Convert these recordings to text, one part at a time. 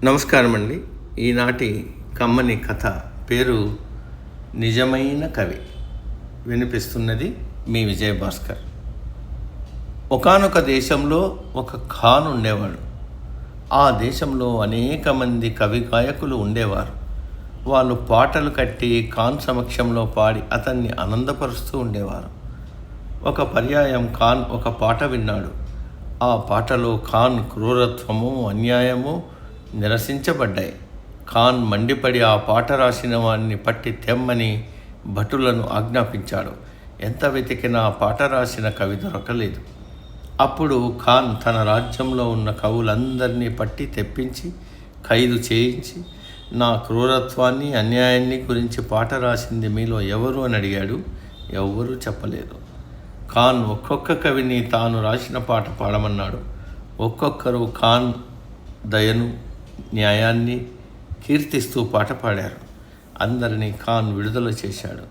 నమస్కారం అండి. ఈనాటి కమ్మని కథ పేరు నిజమైన కవి. వినిపిస్తున్నది మీ విజయభాస్కర్. ఒకానొక దేశంలో ఒక ఖాన్ ఉండేవాడు. ఆ దేశంలో అనేక మంది కవి గాయకులు ఉండేవారు. వాళ్ళు పాటలు కట్టి ఖాన్ సమక్షంలో పాడి అతన్ని ఆనందపరుస్తూ ఉండేవారు. ఒక పర్యాయం ఖాన్ ఒక పాట విన్నాడు. ఆ పాటలో ఖాన్ క్రూరత్వము, అన్యాయము నిరసించబడ్డాయి. ఖాన్ మండిపడి ఆ పాట రాసిన వాడిని పట్టి తెమ్మని భటులను ఆజ్ఞాపించాడు. ఎంత వెతికినా ఆ పాట రాసిన కవి దొరకలేదు. అప్పుడు ఖాన్ తన రాజ్యంలో ఉన్న కవులందరినీ పట్టి తెప్పించి ఖైదు చేయించి, నా క్రూరత్వాన్ని, అన్యాయాన్ని గురించి పాట రాసింది మీలో ఎవరు అని అడిగాడు. ఎవ్వరూ చెప్పలేదు. ఖాన్ ఒక్కొక్క కవిని తాను రాసిన పాట పాడమన్నాడు. ఒక్కొక్కరు ఖాన్ దయను, న్యాయాన్ని కీర్తిస్తూ పాట పాడారు. అందరినీ ఖాన్ విడుదల చేశాడు.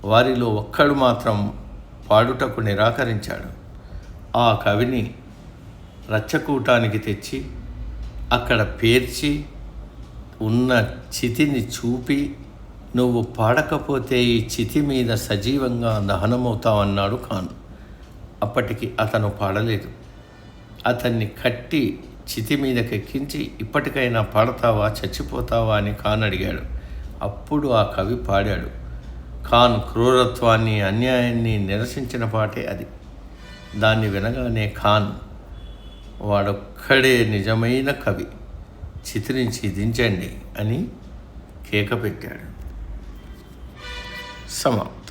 వారిలో ఒక్కడు మాత్రం పాడుటకు నిరాకరించాడు. ఆ కవిని రచ్చకూటానికి తెచ్చి అక్కడ పేర్చి ఉన్న చితిని చూపి, నువ్వు పాడకపోతే ఈ చితి మీద సజీవంగా దహనమవుతావన్నాడు ఖాన్. అప్పటికి అతను పాడలేదు. అతన్ని కట్టి చితి మీదకెక్కించి, ఇప్పటికైనా పాడతావా, చచ్చిపోతావా అని ఖాన్ అడిగాడు. అప్పుడు ఆ కవి పాడాడు. ఖాన్ క్రూరత్వాన్ని, అన్యాయాన్ని నిరసించిన పాటే అది. దాన్ని వినగానే ఖాన్, వాడొక్కడే నిజమైన కవి, చితి నుంచి దించండి అని కేక పెట్టాడు. సమాప్తం.